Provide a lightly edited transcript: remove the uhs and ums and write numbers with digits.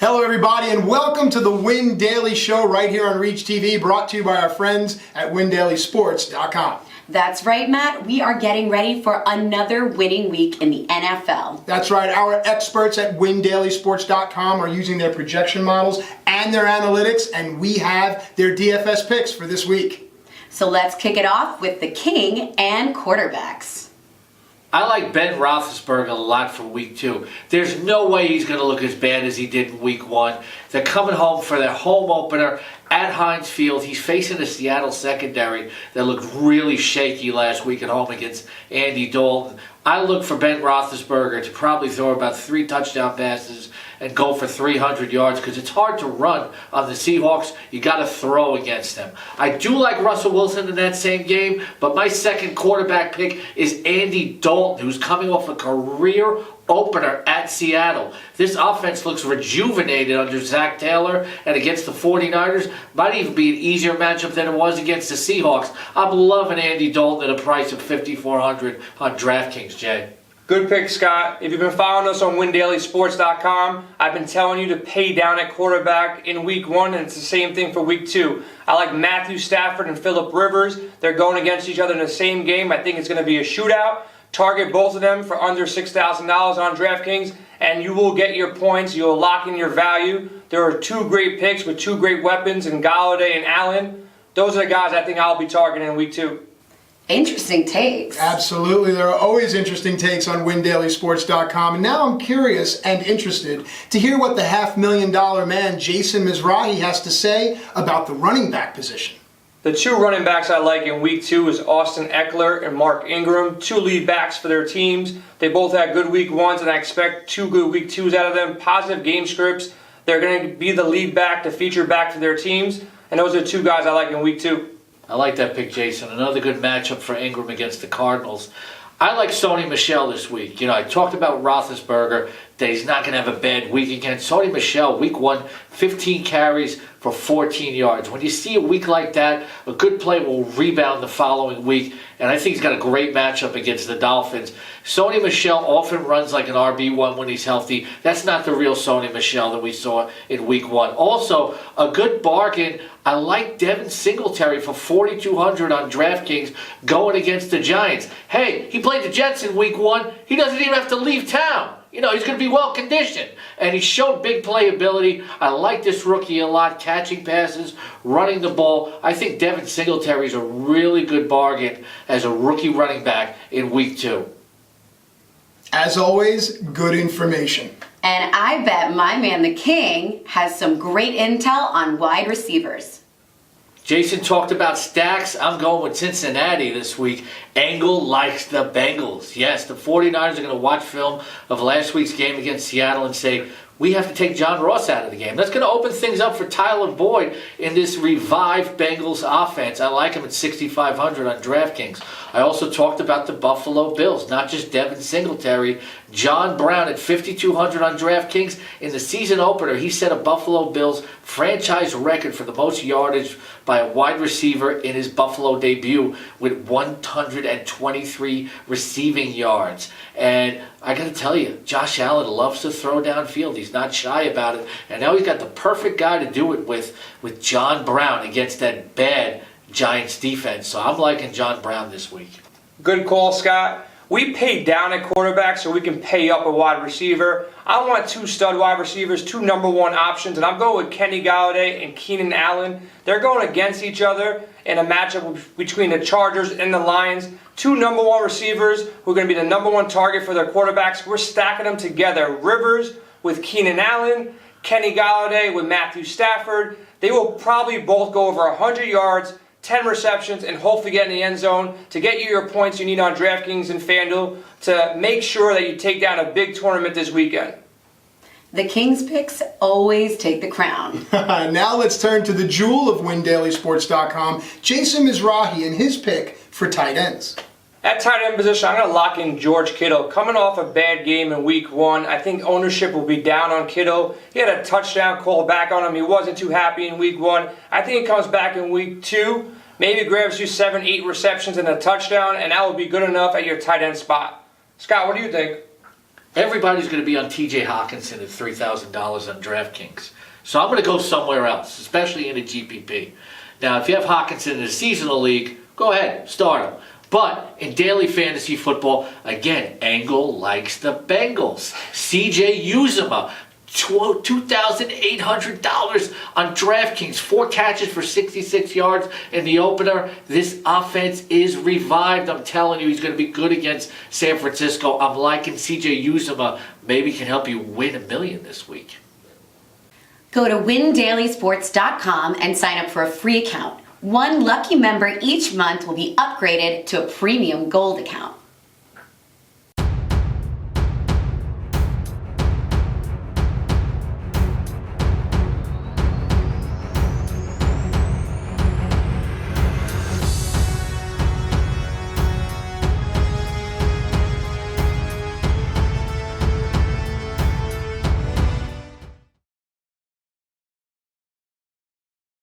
Hello everybody and welcome to the Win Daily Show right here on Reach TV, brought to you by our friends at WinDailySports.com. That's right, Matt. We are getting ready for another winning week in the NFL. That's right. Our experts at WinDailySports.com are using their projection models and their analytics, and we have their DFS picks for this week. So let's kick it off with the king and quarterbacks. I like Ben Roethlisberger a lot for week 2. There's no way he's going to look as bad as he did in week 1. They're coming home for their home opener at Heinz Field. He's facing a Seattle secondary that looked really shaky last week at home against Andy Dalton. I look for Ben Roethlisberger to probably throw about 3 touchdown passes and go for 300 yards because it's hard to run on the Seahawks. You got to throw against them. I do like Russell Wilson in that same game, but my second quarterback pick is Andy Dalton, who's coming off a career opener at Seattle. This offense looks rejuvenated under Zach Taylor, and against the 49ers might even be an easier matchup than it was against the Seahawks. I'm loving Andy Dalton at a price of $5,400 on DraftKings, Jay. Good pick, Scott. If you've been following us on WinDailySports.com, I've been telling you to pay down at quarterback in week 1, and it's the same thing for week 2. I like Matthew Stafford and Phillip Rivers. They're going against each other in the same game. I think it's going to be a shootout. Target both of them for under $6,000 on DraftKings, and you will get your points. You'll lock in your value. There are 2 great picks with 2 great weapons in Galladay and Allen. Those are the guys I think I'll be targeting in week 2. Interesting takes. Absolutely. There are always interesting takes on WinDailySports.com. And now I'm curious and interested to hear what the $500,000 man Jason Mizrahi has to say about the running back position. The 2 running backs I like in week 2 is Austin Eckler and Mark Ingram, 2 lead backs for their teams. They both had good week 1s, and I expect 2 good week 2s out of them. Positive game scripts. They're going to be the lead back, the feature back for their teams. And those are 2 guys I like in week 2. I like that pick, Jason. Another good matchup for Ingram against the Cardinals. I like Sony Michel this week. I talked about Roethlisberger, that he's not going to have a bad week again. Sony Michel, week 1, 15 carries for 14 yards. When you see a week like that, a good play will rebound the following week, and I think he's got a great matchup against the Dolphins. Sony Michel often runs like an RB1 when he's healthy. That's not the real Sony Michel that we saw in week 1. Also, a good bargain. I like Devin Singletary for $4,200 on DraftKings going against the Giants. Hey, he played the Jets in week 1. He doesn't even have to leave town. He's going to be well conditioned. And he showed big playability. I like this rookie a lot, catching passes, running the ball. I think Devin Singletary is a really good bargain as a rookie running back in week 2. As always, good information. And I bet my man, the king, has some great intel on wide receivers. Jason talked about stacks. I'm going with Cincinnati this week. Angle likes the Bengals. Yes, the 49ers are going to watch film of last week's game against Seattle and say, we have to take John Ross out of the game. That's going to open things up for Tyler Boyd in this revived Bengals offense. I like him at $6,500 on DraftKings. I also talked about the Buffalo Bills, not just Devin Singletary. John Brown at $5,200 on DraftKings. In the season opener, he set a Buffalo Bills franchise record for the most yardage by a wide receiver in his Buffalo debut with 123 receiving yards. And I got to tell you, Josh Allen loves to throw downfield. He's not shy about it. And now he's got the perfect guy to do it with John Brown against that bad Giants defense. So I'm liking John Brown this week. Good call, Scott. We pay down at quarterback so we can pay up a wide receiver. I want 2 stud wide receivers, 2 number 1 options, and I'm going with Kenny Galladay and Keenan Allen. They're going against each other in a matchup between the Chargers and the Lions. 2 number 1 receivers who are going to be the number 1 target for their quarterbacks. We're stacking them together. Rivers with Keenan Allen, Kenny Galladay with Matthew Stafford. They will probably both go over 100 yards, 10 receptions, and hopefully get in the end zone to get you your points you need on DraftKings and FanDuel to make sure that you take down a big tournament this weekend. The King's picks always take the crown. Now let's turn to the jewel of WinDailySports.com, Jason Mizrahi and his pick for tight ends. At tight end position, I'm going to lock in George Kittle. Coming off a bad game in week 1, I think ownership will be down on Kittle. He had a touchdown call back on him. He wasn't too happy in week 1. I think he comes back in week 2, maybe grabs you 7, 8 receptions and a touchdown, and that will be good enough at your tight end spot. Scott, what do you think? everybody's going to be on TJ Hawkinson at $3,000 on DraftKings. So I'm going to go somewhere else, especially in a GPP. Now, if you have Hawkinson in a seasonal league, go ahead, start him. But in daily fantasy football, again, Angle likes the Bengals. CJ Uzomah, $2,800 on DraftKings. 4 catches for 66 yards in the opener. This offense is revived. I'm telling you, he's going to be good against San Francisco. I'm liking CJ Uzomah. Maybe can help you win $1 million this week. Go to windailysports.com and sign up for a free account. One lucky member each month will be upgraded to a premium gold account.